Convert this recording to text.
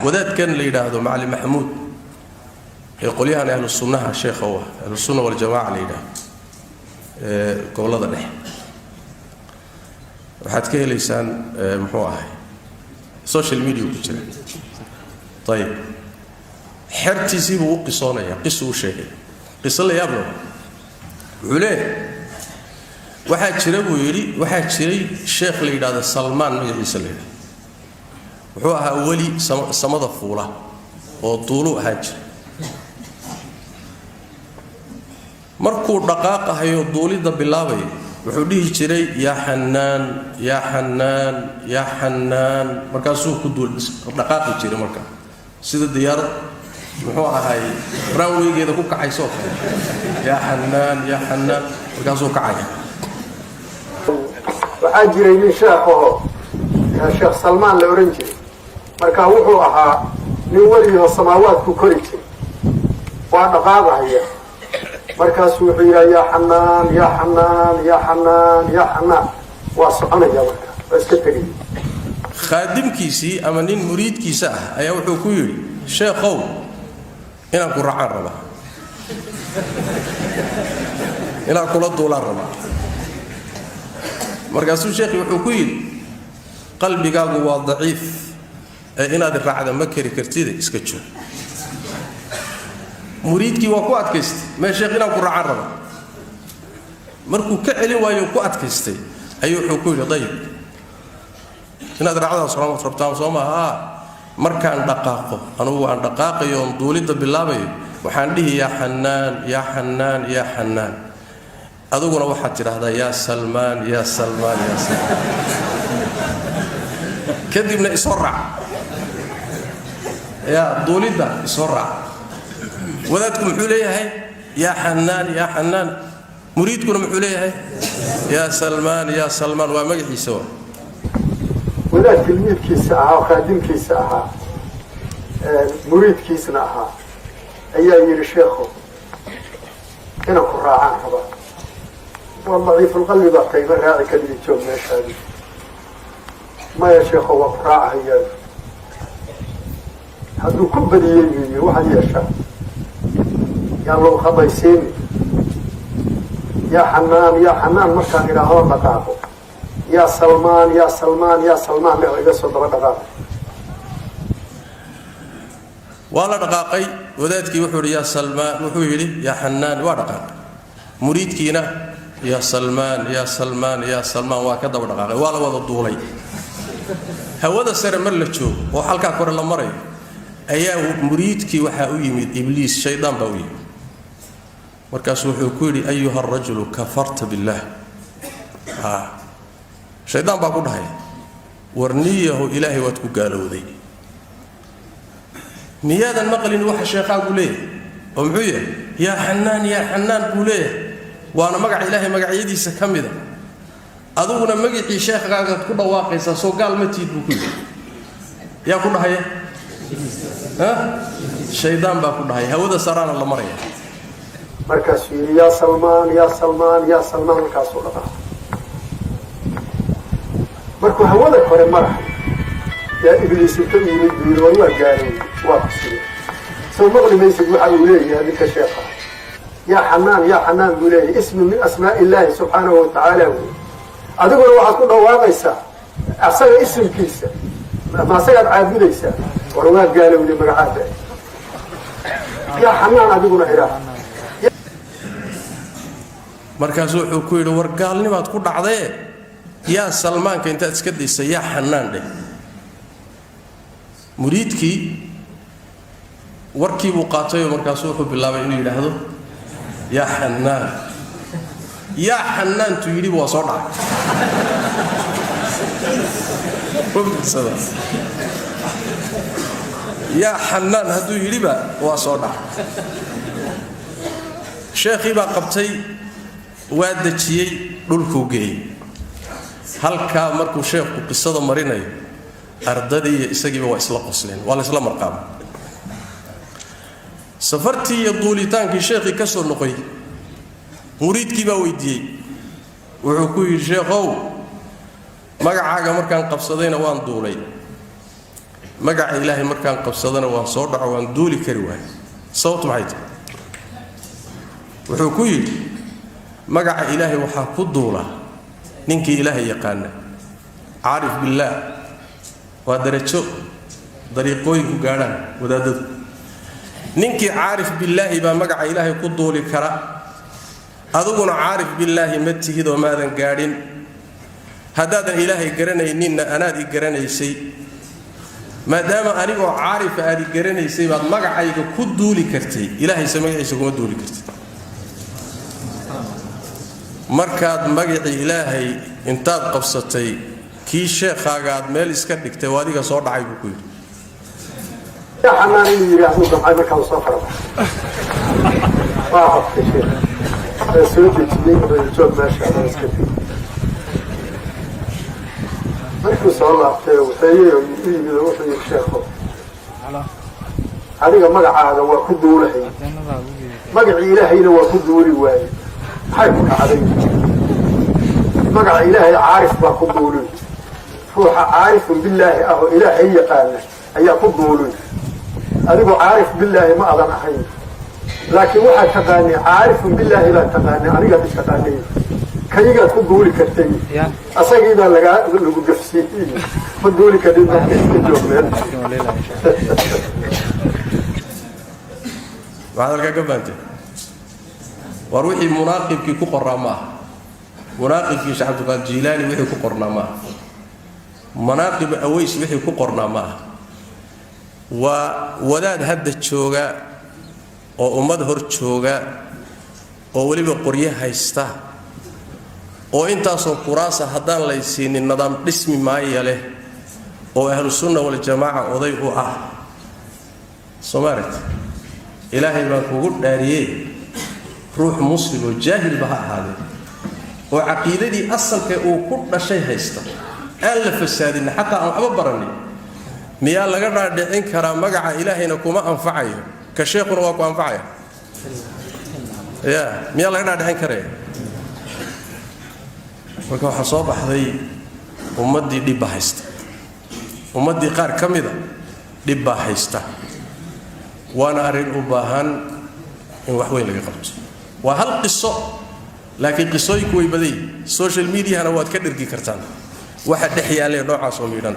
wadaad kan la yiraahdo Macallin Maxamuud ee qolyahan ahlu sunnaha sheekha waa ahlu sunna wal jamaa la yiraahdo gobolada dhexe waxaad ka helaysaan muxuu ahay social media ku jira طيب xertiisii buu qisoonaya qisuu sheegay qiso la yaablo wuxuu waxaa jira buu yiri waxaa jiray sheekh la yiraahdo Salmaan magaciisa la yiraahdo wuxuu ahaa wali samada fuula oo duulu ahaa jira markuu dhaqaaqayo duulida bilaabay wuxuu dhihi jiray ya Xanaan ya Xanaan ya Xanaan markaasuu ku duul dhaqaaqi jiray markaa sida diyaarad muxuu ahay raawaygeeda ku kacayso ya Xanaan ya Xanaan markaasuu kacay waxaa jiray nin sheekh oo sheekh Salmaan la oran jiray markaa wuxuu ahaa nin waliyo samaawaadku kori jiray waa dhaqaaqaya markaasuu wuxuu yidhi ya Xanaan ya Xanaan ya Xanaan ya Xanaan waa soconaya markaa waa iska tegay خادمكيسي أما نين مريد كيسا أيا وحو كيري شيخو إنا قرعان ربا إنا كل الدولار ربا مركزو شيخي وحو كيري قلبي قاقوا ضعيف إنا ذي الرعادة مكري كرتيدي اسكتشو مريد كي وكو أتكستي ما شيخ إنا قرعان ربا مركو كعلي ويوكو أتكستي أيو وحو كيري طيب inaad raacada salaam rabtaan Soomaha markaan dhaqaaqo anigu aan dhaqaaqayo duulida bilaabay waxaan dhihi ya Xanaan ya Xanaan ya Xanaan aduguna waxaad tiraahdaa ya Salmaan ya Salmaan ya Salmaan kadibna israa ya duulida israa wadaadku muxuu leeyahay ya Xanaan ya Xanaan muriidkuna muxuu leeyahay ya Salmaan ya Salmaan waa magaciisa wadaad tilmiidkiisa ahaa khaadimkiisa ahaa muriidkiisna ahaa ayaa yiri sheekhu ina ku raacaan raba wallahi fil qalbi ba kayfa raaci kadib joog meeshaadi ma ya sheekhu waa raacaya hadduu ku badiyay yiri waxa yeesha yaa loo khabaysiin ya Xanaan markaan ilaaho dhaqaaqo يا سلمان يا سلمان يا سلمان له إذا صدق دقاق والله دقاقي وذاتك وحور يا سلمان وحوري يا حنان ودقاق مريد كينا يا سلمان يا سلمان يا سلمان وكذا ودقاق والله وضع الدولي هذا سر ملتشو وحلقة كور المري أيها مريد كي وحاوي من إبليس شيطان بوي مركز وحوري أيها الرجل كفرت بالله شيطان باقول هاي ورنيه إلهي واتكو قالوا ذي ميادا المقلين وحا شيخا قوليه ومحوية يا حنان قوليه وانا مقع إلهي مقع يدي سكمي ذا أذونا مقعي شيخا قاقت كل واقعي سو قال متيد بكل يا كل هاي ها شيطان باقول هاي هودا سران الله مريا مركز يا سلمان يا سلمان يا سلمان مركز الله markuu hawada kore marax ya ibliis inta yimid duulo waa gaaray waa kusii soo maqlimaysid waxa uu leeyahay ninka sheekha ya Xanaan buu leeyahay ismu min asmaa'illahi subhanahu wa ta'ala adiguna waxaad ku dhawaaqaysaa asaga ismkiisa ma asaga caabudaysa war waa gaaray magacaada ya Xanaan adiguna ira markaas wuxuu ku yiri war gaalnimaad ku dhacday يا سلمان كنت أتكدس يا حنان ده مريدكي وركي وقاطعي ومركاسوه بالله إنه يلهذا يا حنان تيجي وصرع يا حنان هدو يلبا وصرع شيخي بقبتي وادتشي دولكوجي halka markuu sheekhu qisada marinayo ardadii isagiiba waa isla qosleen waa la isla marqaam safartii iyo duulitaankii sheekhi ka soo noqay muriidkii baa weydiiyey wuxuu ku yiri sheekhow magacaaga markaan qabsadayna waan duulay magaca ilaahay markaan qabsadana waan soo dhaco waan duuli kari waay sababtu maxay tahay wuxuu ku yidhi magaca ilaahay waxaa ku duula ninkii ilaahay yaqaana caarif billaah waa darajo dariiqooyinku gaadhaan wadaadadu ninkii caarif billaahi baa magaca ilaahay ku duuli kara aduguna caarif billaahi ma tihid oo maadan gaadhin haddaadan ilaahay garanayninna anaad i garanaysay maadaama anigoo caarifa aad i garanaysay baad magacayga ku duuli kartay ilaahayse magaciisa kuma duuli kartid markaad magacii ilaahay intaad qabsatay kii sheekhaaga aad meel iska dhigtay oo adiga soo dhacay buu ku yidhi يا حنان اللي يريحوا دمعي مكان صفر ما عرفت شيء سويت تجيب الجو ماشي على اسكتي مركو صلى وحيه ويجي وحي الشيخ هذا مقع هذا وكد ولحي مقع إلهي لو وكد ولي واي حيفك علي مقع إلهي عارف ما كد ولي روح عارف بالله أهو إلهي يقال أي كد ولي أنا عارف بالله ما أظن أحيي لكن واحد تقاني عارف بالله لا تقاني أنا قد تقاني كي قد تقولي كرتي أصلا إذا لقى لقوا قفسي تقولي كرتي بعد ذلك قبلت وروحي مناقب كي كقر ما مناقب كي شعب قال جيلاني وحي كقرنا ما مناقب أويس وحي كقرنا ما ووداد هذا الشوغا أو أمد هر الشوغا أو ولي بقرية هيستا أو أنت أصلا كراسة هدان ليسين النظام اسمي ما يله أو أهل السنة والجماعة أضيئوا سمارت إلهي ما كقول داريه روح مسلم وجاهل بها هذا وعقيدة دي أصلا كأو شيء هيستا ألف السادين حتى أببرني miyaa laga dhaadhicin karaa magaca ilaahayna kuma anfacayo ka sheekhuna waa ku anfacaya miyaa laga dhaadhicin karaa marka waxa soo baxday ummadii dhib haysta ummadii qaar kamida dhib haysta waana arin u baahan in wax weyn laga qabto waa hal qiso laakiin qisooyinku way baday social media-na waad ka dhirgi kartaan waxa dhex yaalay noocaas oo miidhan